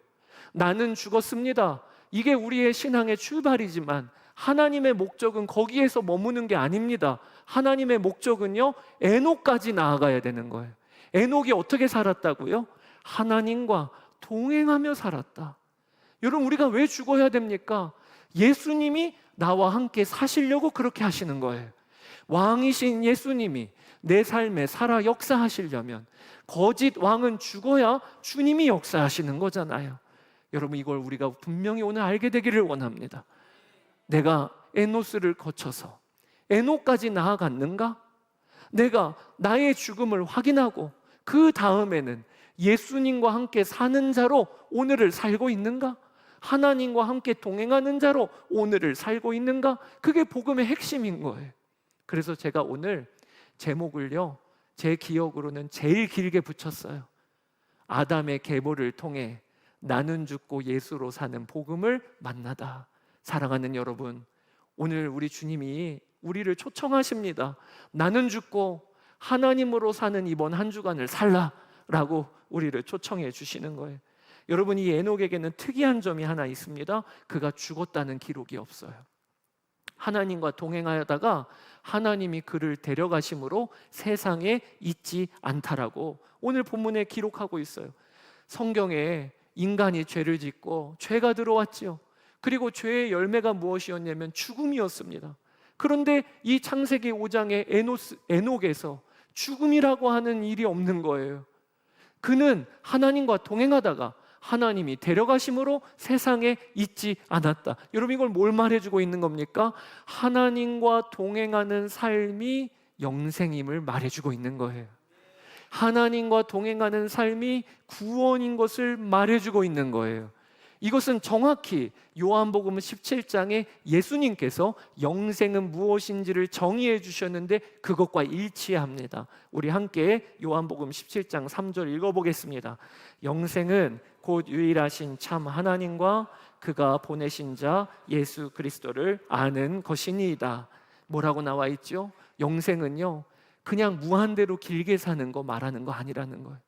나는 죽었습니다. 이게 우리의 신앙의 출발이지만 하나님의 목적은 거기에서 머무는 게 아닙니다. 하나님의 목적은요, 에녹까지 나아가야 되는 거예요. 에녹이 어떻게 살았다고요? 하나님과 동행하며 살았다. 여러분, 우리가 왜 죽어야 됩니까? 예수님이 나와 함께 사시려고 그렇게 하시는 거예요. 왕이신 예수님이 내 삶에 살아 역사하시려면 거짓 왕은 죽어야 주님이 역사하시는 거잖아요. 여러분, 이걸 우리가 분명히 오늘 알게 되기를 원합니다. 내가 에노스를 거쳐서 에녹까지 나아갔는가? 내가 나의 죽음을 확인하고 그 다음에는 예수님과 함께 사는 자로 오늘을 살고 있는가? 하나님과 함께 동행하는 자로 오늘을 살고 있는가? 그게 복음의 핵심인 거예요. 그래서 제가 오늘 제목을요, 제 기억으로는 제일 길게 붙였어요. 아담의 계보를 통해 나는 죽고 예수로 사는 복음을 만나다. 사랑하는 여러분, 오늘 우리 주님이 우리를 초청하십니다. 나는 죽고 하나님으로 사는 이번 한 주간을 살라라고 우리를 초청해 주시는 거예요. 여러분, 이 에녹에게는 특이한 점이 하나 있습니다. 그가 죽었다는 기록이 없어요. 하나님과 동행하다가 하나님이 그를 데려가심으로 세상에 있지 않다라고 오늘 본문에 기록하고 있어요. 성경에 인간이 죄를 짓고 죄가 들어왔지요. 그리고 죄의 열매가 무엇이었냐면 죽음이었습니다. 그런데 이 창세기 5장의 에녹에서 죽음이라고 하는 일이 없는 거예요. 그는 하나님과 동행하다가 하나님이 데려가심으로 세상에 있지 않았다. 여러분, 이걸 뭘 말해주고 있는 겁니까? 하나님과 동행하는 삶이 영생임을 말해주고 있는 거예요. 하나님과 동행하는 삶이 구원인 것을 말해주고 있는 거예요. 이것은 정확히 요한복음 17장에 예수님께서 영생은 무엇인지를 정의해 주셨는데 그것과 일치합니다. 우리 함께 요한복음 17장 3절 읽어보겠습니다. 영생은 곧 유일하신 참 하나님과 그가 보내신 자 예수 그리스도를 아는 것이니이다. 뭐라고 나와 있죠? 영생은요, 그냥 무한대로 길게 사는 거 말하는 거 아니라는 거예요.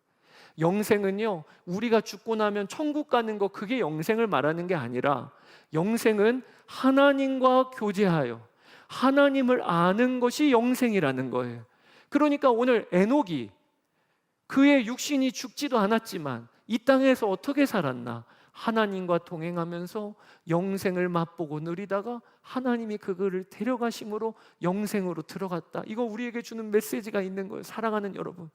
영생은요, 우리가 죽고 나면 천국 가는 거, 그게 영생을 말하는 게 아니라 영생은 하나님과 교제하여 하나님을 아는 것이 영생이라는 거예요. 그러니까 오늘 에녹이 그의 육신이 죽지도 않았지만 이 땅에서 어떻게 살았나? 하나님과 동행하면서 영생을 맛보고 누리다가 하나님이 그를 데려가심으로 영생으로 들어갔다. 이거 우리에게 주는 메시지가 있는 거예요. 사랑하는 여러분,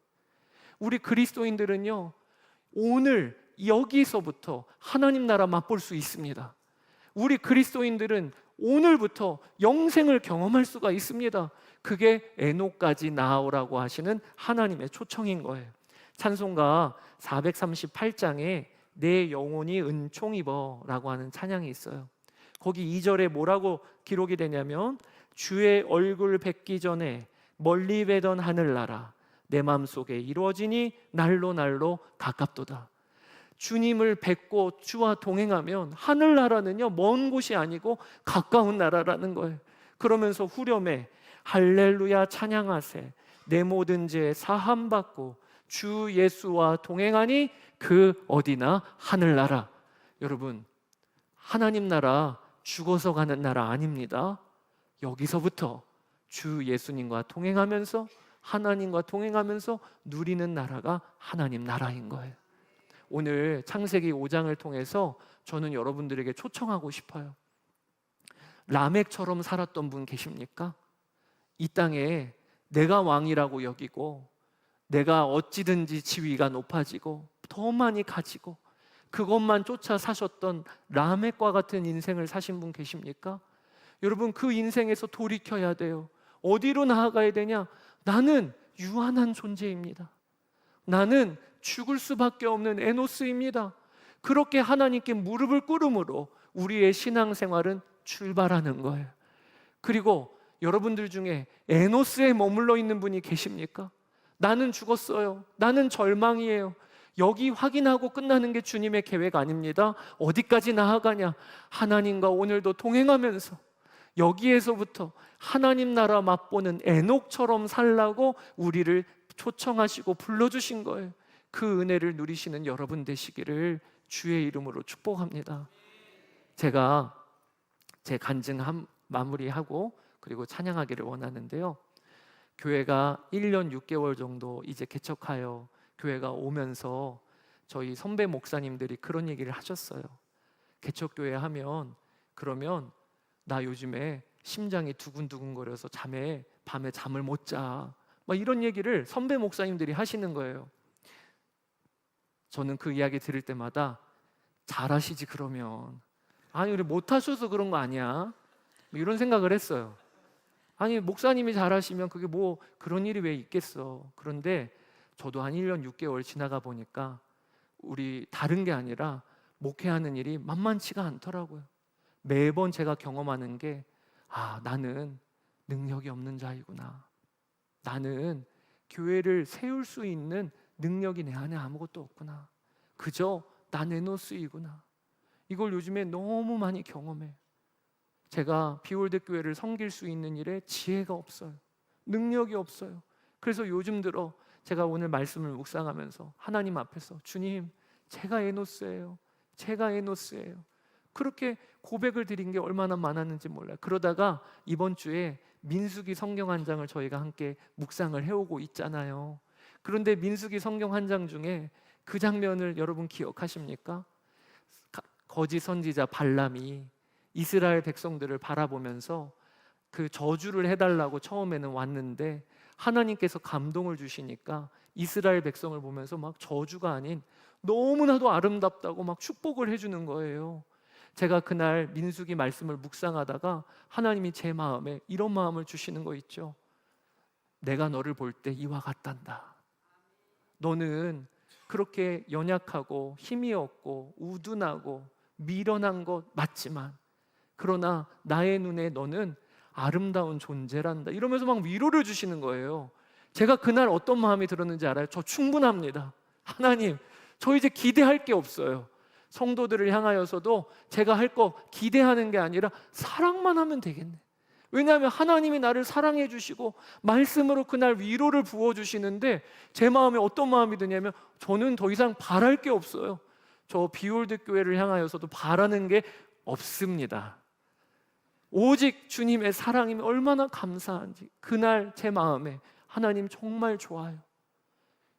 우리 그리스도인들은요, 오늘 여기서부터 하나님 나라 맛볼 수 있습니다. 우리 그리스도인들은 오늘부터 영생을 경험할 수가 있습니다. 그게 에녹까지 나아오라고 하시는 하나님의 초청인 거예요. 찬송가 438장에 내 영혼이 은총 입어 라고 하는 찬양이 있어요. 거기 2절에 뭐라고 기록이 되냐면 주의 얼굴 뵙기 전에 멀리 뵈던 하늘나라 내 마음속에 이루어지니 날로 날로 가깝도다. 주님을 뵙고 주와 동행하면 하늘나라는요, 먼 곳이 아니고 가까운 나라라는 거예요. 그러면서 후렴에 할렐루야 찬양하세 내 모든 죄 사함받고 주 예수와 동행하니 그 어디나 하늘나라. 여러분, 하나님 나라 죽어서 가는 나라 아닙니다. 여기서부터 주 예수님과 동행하면서 하나님과 동행하면서 누리는 나라가 하나님 나라인 거예요. 오늘 창세기 5장을 통해서 저는 여러분들에게 초청하고 싶어요. 라멕처럼 살았던 분 계십니까? 이 땅에 내가 왕이라고 여기고 내가 어찌든지 지위가 높아지고 더 많이 가지고 그것만 쫓아 사셨던 라멕과 같은 인생을 사신 분 계십니까? 여러분, 그 인생에서 돌이켜야 돼요. 어디로 나아가야 되냐? 나는 유한한 존재입니다. 나는 죽을 수밖에 없는 에노스입니다. 그렇게 하나님께 무릎을 꿇음으로 우리의 신앙생활은 출발하는 거예요. 그리고 여러분들 중에 에노스에 머물러 있는 분이 계십니까? 나는 죽었어요. 나는 절망이에요. 여기 확인하고 끝나는 게 주님의 계획 아닙니다. 어디까지 나아가냐? 하나님과 오늘도 동행하면서 여기에서부터 하나님 나라 맛보는 에녹처럼 살라고 우리를 초청하시고 불러주신 거예요. 그 은혜를 누리시는 여러분 되시기를 주의 이름으로 축복합니다. 제가 제 간증 마무리하고 그리고 찬양하기를 원하는데요, 교회가 1년 6개월 정도 이제 개척하여 교회가 오면서 저희 선배 목사님들이 그런 얘기를 하셨어요. 개척교회 하면 그러면 나 요즘에 심장이 두근두근거려서 밤에 잠을 못 자, 막 이런 얘기를 선배 목사님들이 하시는 거예요. 저는 그 이야기 들을 때마다 잘하시지 그러면, 아니 우리 못하셔서 그런 거 아니야? 이런 생각을 했어요. 아니 목사님이 잘하시면 그게 뭐 그런 일이 왜 있겠어. 그런데 저도 한 1년 6개월 지나가 보니까 우리 다른 게 아니라 목회하는 일이 만만치가 않더라고요. 매번 제가 경험하는 게 나는 능력이 없는 자이구나. 나는 교회를 세울 수 있는 능력이 내 안에 아무것도 없구나. 그저 나 에노스이구나. 이걸 요즘에 너무 많이 경험해요. 제가 비올드 교회를 섬길 수 있는 일에 지혜가 없어요. 능력이 없어요. 그래서 요즘 들어 제가 오늘 말씀을 묵상하면서 하나님 앞에서 주님, 제가 에노스예요. 제가 에노스예요. 그렇게 고백을 드린 게 얼마나 많았는지 몰라요. 그러다가 이번 주에 민수기 성경 한 장을 저희가 함께 묵상을 해오고 있잖아요. 그런데 민수기 성경 한 장 중에 그 장면을 여러분 기억하십니까? 거짓 선지자 발람이 이스라엘 백성들을 바라보면서 그 저주를 해달라고 처음에는 왔는데 하나님께서 감동을 주시니까 이스라엘 백성을 보면서 막 저주가 아닌 너무나도 아름답다고 막 축복을 해주는 거예요. 제가 그날 민수기 말씀을 묵상하다가 하나님이 제 마음에 이런 마음을 주시는 거 있죠. 내가 너를 볼 때 이와 같단다. 너는 그렇게 연약하고 힘이 없고 우둔하고 미련한 것 맞지만 그러나 나의 눈에 너는 아름다운 존재란다. 이러면서 막 위로를 주시는 거예요. 제가 그날 어떤 마음이 들었는지 알아요? 저 충분합니다. 하나님, 저 이제 기대할 게 없어요. 성도들을 향하여서도 제가 할 거 기대하는 게 아니라 사랑만 하면 되겠네. 왜냐하면 하나님이 나를 사랑해 주시고 말씀으로 그날 위로를 부어주시는데 제 마음에 어떤 마음이 드냐면 저는 더 이상 바랄 게 없어요. 저 비올드 교회를 향하여서도 바라는 게 없습니다. 오직 주님의 사랑이 얼마나 감사한지 그날 제 마음에 하나님 정말 좋아요.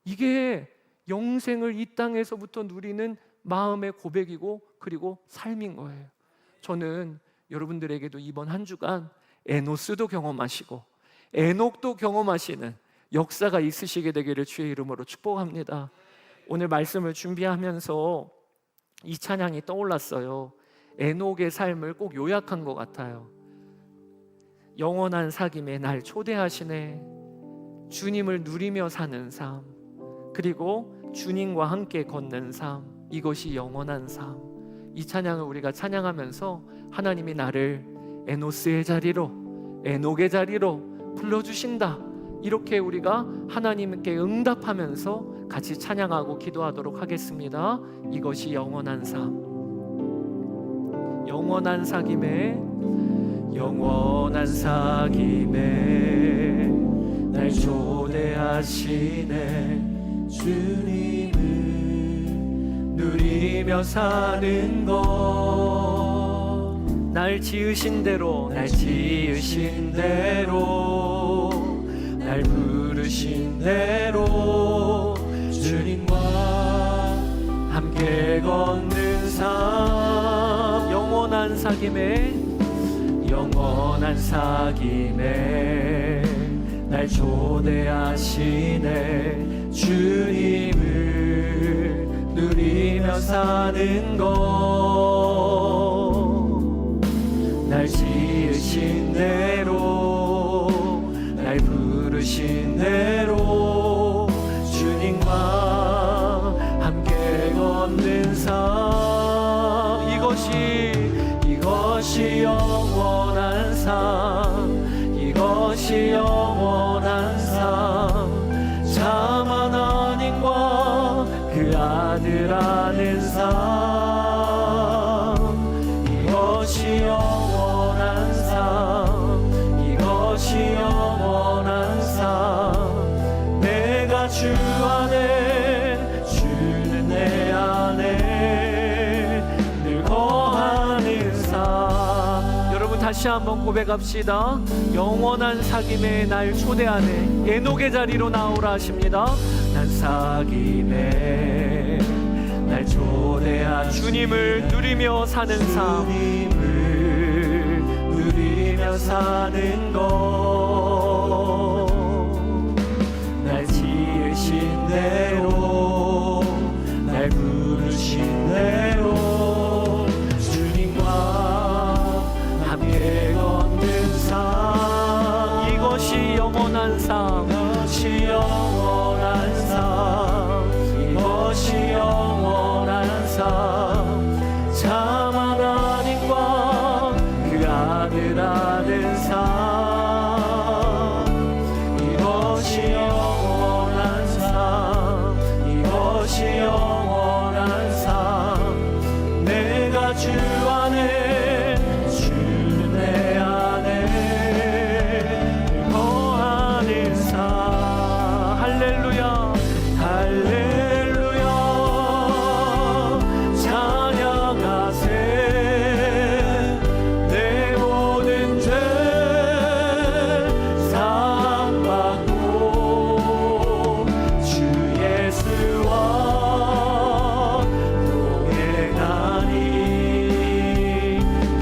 이게 영생을 이 땅에서부터 누리는 마음의 고백이고 그리고 삶인 거예요. 저는 여러분들에게도 이번 한 주간 에노스도 경험하시고 에녹도 경험하시는 역사가 있으시게 되기를 주의 이름으로 축복합니다. 오늘 말씀을 준비하면서 이 찬양이 떠올랐어요. 에녹의 삶을 꼭 요약한 것 같아요. 영원한 사귐에 날 초대하시네. 주님을 누리며 사는 삶, 그리고 주님과 함께 걷는 삶, 이것이 영원한 삶. 이 찬양을 우리가 찬양하면서 하나님이 나를 에노스의 자리로, 에녹의 자리로 불러주신다, 이렇게 우리가 하나님께 응답하면서 같이 찬양하고 기도하도록 하겠습니다. 이것이 영원한 삶. 영원한 사귐에, 영원한 사귐에 날 초대하시네. 주님을 누리며 사는 것, 날 지으신 대로, 날 지으신 대로, 날 부르신 대로 주님과 함께 걷는 삶. 영원한 사귐에, 영원한 사귐에 날 초대하시네. 주님을 누리며 사는 것, 날 지으신 대로, 날 부르신 대로 주님과 함께 걷는 삶. 이것이 영원한 삶, 이것이 영원한 삶. 참 하나님과 그 다시 한번 고백합시다. 영원한 사귐에 날 초대하네. 에녹의 자리로 나오라 하십니다. 난 사귐에 날 초대하네. 주님을 누리며 사는 삶, 주님을 누리며 사는 것, 날 지으신 대로, 날 부르신 대로 주님과 함께 걷는 삶, 이것이 영원한 삶, 이것이 영원한 삶, 이것이 영원한 삶. 참 하나님과 그 아들 아는 삶, 이것이 영원한 삶, 이것이 영원한 삶. 내가 주 안에, 주는 내 안에 거하는 삶. 할렐루야, 할렐루야. 찬양하세. 내 모든 죄 사함받고 주 예수와 동행하니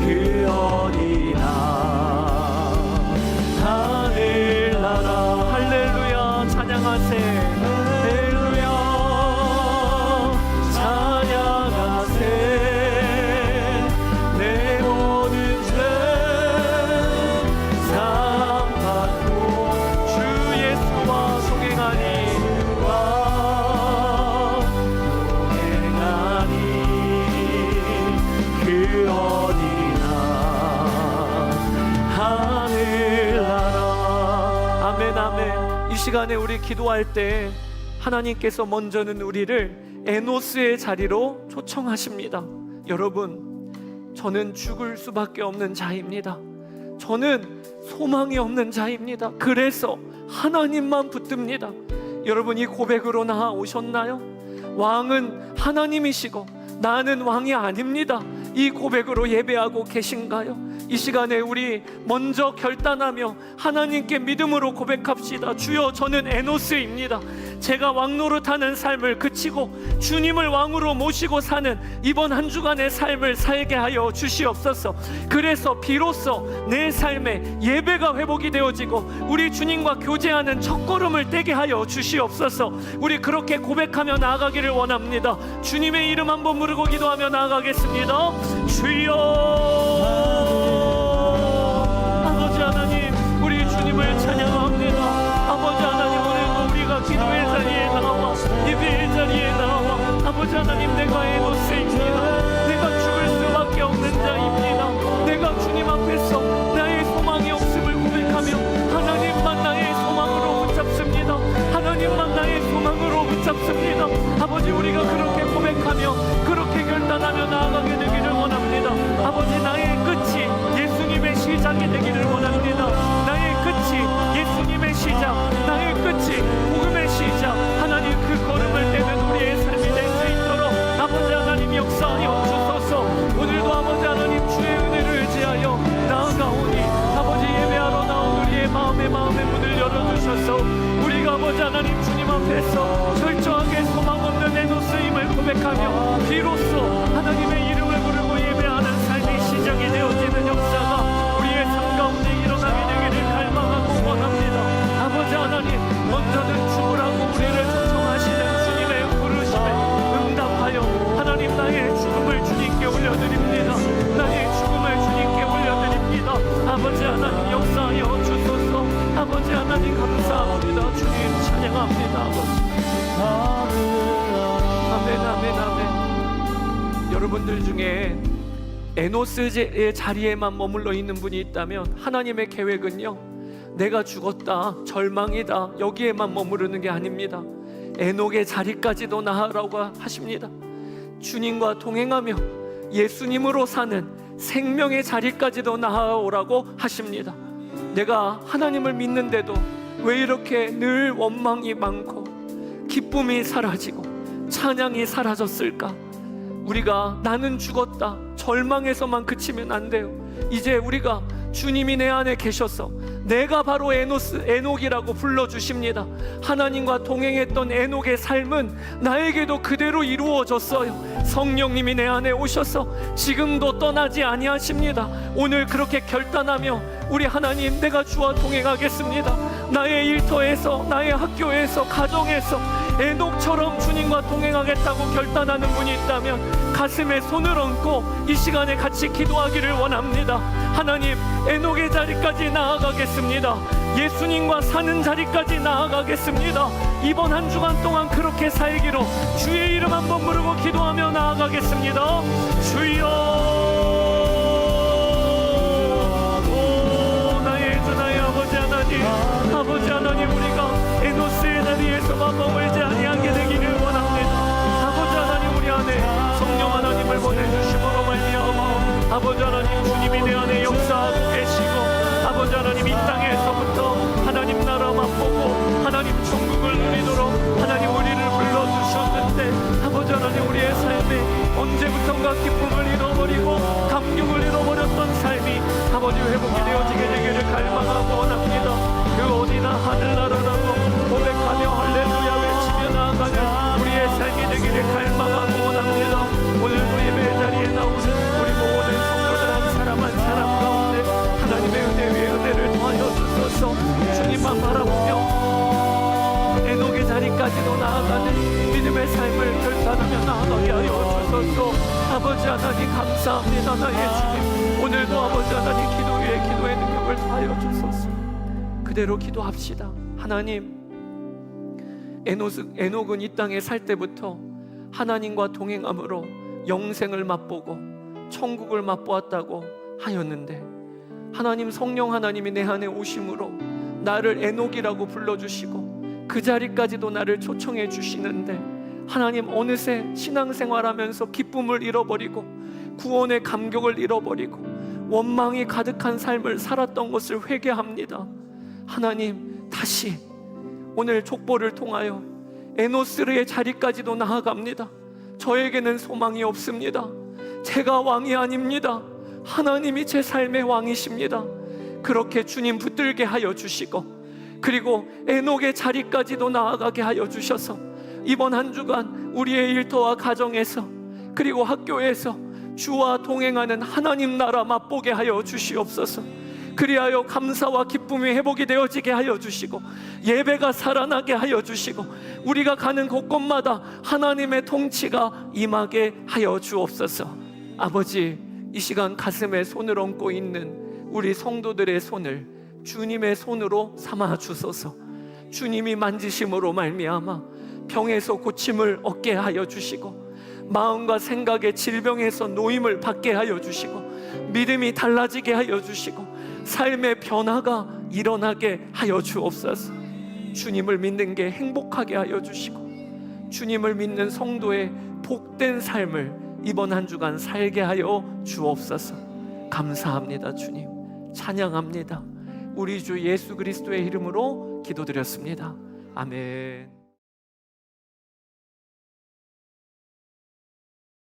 그 어디나 하늘나라. 할렐루야, 찬양하세. 할렐루야, 찬양하세. 내 모든 죄 사함받고 주 예수와 동행하니, 동행하니 그 어디나 하늘나라. 아멘, 아멘. 이 시간에 우리 기도할 때 하나님께서 먼저는 우리를 에노스의 자리로 초청하십니다. 여러분, 저는 죽을 수밖에 없는 자입니다. 저는 소망이 없는 자입니다. 그래서 하나님만 붙듭니다. 여러분, 이 고백으로 나아오셨나요? 왕은 하나님이시고 나는 왕이 아닙니다. 이 고백으로 예배하고 계신가요? 이 시간에 우리 먼저 결단하며 하나님께 믿음으로 고백합시다. 주여, 저는 에노스입니다. 제가 왕노릇하는 삶을 그치고 주님을 왕으로 모시고 사는 이번 한 주간의 삶을 살게 하여 주시옵소서. 그래서 비로소 내 삶에 예배가 회복이 되어지고 우리 주님과 교제하는 첫걸음을 떼게 하여 주시옵소서. 우리 그렇게 고백하며 나아가기를 원합니다. 주님의 이름 한번 부르고 기도하며 나아가겠습니다. 주여. 아버지 하나님, 우리 주님을 찬양합니다. 아버지 하나님, 오늘도 우리가 기도의 자리에 나와 예배의 자리에 나와 아버지 하나님, 내가 에노스입니다. 내가 죽을 수밖에 없는 자입니다. 내가 주님 앞에서 나의 소망이 없음을 고백하며 하나님만 나의 소망으로 붙잡습니다. 하나님만 나의 소망으로 붙잡습니다. 아버지, 우리가 그렇게 고백하며 그렇게 결단하며 나아가게 되기를 원합니다. 아버지, 나의 끝이 예수님의 시작이 되기를 원합니다. 나의 끝이 예수님의 시작, 나의 끝이 복음의 시작. 하나님, 그 걸음을 떼는 우리의 삶이 될 수 있도록 아버지 하나님 역사하여 주소서. 오늘도 아버지 하나님 주의 은혜를 의지하여 나아가오니 아버지, 예배하러 나온 우리의 마음의 문을 열어주셔서 우리가 아버지 하나님 주님 앞에서 철저하게 소망 없는 에노스임을 고백하며 비로소 하나님의 이름을 부르고 예배하는 삶이 시작이 되어지는 역사가 우리의 삶 가운데 일어나게 되기를 갈망하고 원합니다. 아버지 하나님, 먼저는 죽으라고 우리를 초청하시는 주님의 부르심에 응답하여 하나님, 나의 죽음을 주님께 올려드립니다. 나의 죽음을 주님께 올려드립니다. 아버지 하나님, 역사하여 주소서. 아버지 하나님, 감사합니다. 주님 찬양합니다. 아멘, 아멘, 아멘. 여러분들 중에 에노스의 자리에만 머물러 있는 분이 있다면 하나님의 계획은요, 내가 죽었다, 절망이다, 여기에만 머무르는 게 아닙니다. 에녹의 자리까지도 나아라고 하십니다. 주님과 동행하며 예수님으로 사는 생명의 자리까지도 나아오라고 하십니다. 내가 하나님을 믿는데도 왜 이렇게 늘 원망이 많고 기쁨이 사라지고 찬양이 사라졌을까? 우리가 나는 죽었다, 절망에서만 그치면 안 돼요. 이제 우리가 주님이 내 안에 계셔서 내가 바로 에녹이라고 불러주십니다. 하나님과 동행했던 에녹의 삶은 나에게도 그대로 이루어졌어요. 성령님이 내 안에 오셔서 지금도 떠나지 아니하십니다. 오늘 그렇게 결단하며 우리 하나님, 내가 주와 동행하겠습니다. 나의 일터에서, 나의 학교에서, 가정에서 에녹처럼 주님과 동행하겠다고 결단하는 분이 있다면 가슴에 손을 얹고 이 시간에 같이 기도하기를 원합니다. 하나님, 에녹의 자리까지 나아가겠습니다. 예수님과 사는 자리까지 나아가겠습니다. 이번 한 주간 동안 그렇게 살기로 주의 이름 한번 부르고 기도하며 나아가겠습니다. 주여, 오 나의 주, 나의 아버지 하나님, 아버지 하나님, 우리가 에녹의 자리에서 머물지 아니하게 되기를 원합니다. 아버지 하나님, 우리 안에 성령 하나님을 보내주심으로 말미암아 아버지 하나님, 주님이 내 안에 역사하고 계시고 아버지 하나님, 이 땅에서부터 하나님 나라 맛보고 하나님 천국을 누리도록 하나님 우리를 불러주셨는데 아버지 하나님, 우리의 삶에 언제부턴가 기쁨을 잃어버리고 감격을 잃어버렸던 삶이 아버지 회복이 되어지게 되기를 갈망하고 원합니다. 그 어디나 하늘나라라고 고백하며 할렐루야 외치며 나아가는 우리의 삶이 되기를 갈망하고 원합니다. 오늘도 예배 자리에 나오는 우리 모든 성도들 한 사람 한 사람 가운데 하나님의 은혜 위에 은혜를 더하여 주소서. 주님만 바라보며 에녹의 자리까지도 나아가는 믿음의 삶을 결단하며 나아가게 하여 주소서. 아버지 하나님, 감사합니다. 나의 주님, 오늘도 아버지 하나님 기도 위에 기도의 능력을 더하여 주소서. 그대로 기도합시다. 하나님, 에녹은 이 땅에 살 때부터 하나님과 동행함으로 영생을 맛보고 천국을 맛보았다고 하였는데 하나님, 성령 하나님이 내 안에 오심으로 나를 에녹이라고 불러주시고 그 자리까지도 나를 초청해 주시는데 하나님, 어느새 신앙생활하면서 기쁨을 잃어버리고 구원의 감격을 잃어버리고 원망이 가득한 삶을 살았던 것을 회개합니다. 하나님, 다시 오늘 족보를 통하여 에노스의 자리까지도 나아갑니다. 저에게는 소망이 없습니다. 제가 왕이 아닙니다. 하나님이 제 삶의 왕이십니다. 그렇게 주님 붙들게 하여 주시고 그리고 에녹의 자리까지도 나아가게 하여 주셔서 이번 한 주간 우리의 일터와 가정에서 그리고 학교에서 주와 동행하는 하나님 나라 맛보게 하여 주시옵소서. 그리하여 감사와 기쁨이 회복이 되어지게 하여 주시고 예배가 살아나게 하여 주시고 우리가 가는 곳곳마다 하나님의 통치가 임하게 하여 주옵소서. 아버지, 이 시간 가슴에 손을 얹고 있는 우리 성도들의 손을 주님의 손으로 삼아 주소서. 주님이 만지심으로 말미암아 병에서 고침을 얻게 하여 주시고 마음과 생각의 질병에서 노임을 받게 하여 주시고 믿음이 달라지게 하여 주시고 삶의 변화가 일어나게 하여 주옵소서. 주님을 믿는 게 행복하게 하여 주시고 주님을 믿는 성도의 복된 삶을 이번 한 주간 살게 하여 주옵소서. 감사합니다. 주님, 찬양합니다. 우리 주 예수 그리스도의 이름으로 기도드렸습니다. 아멘.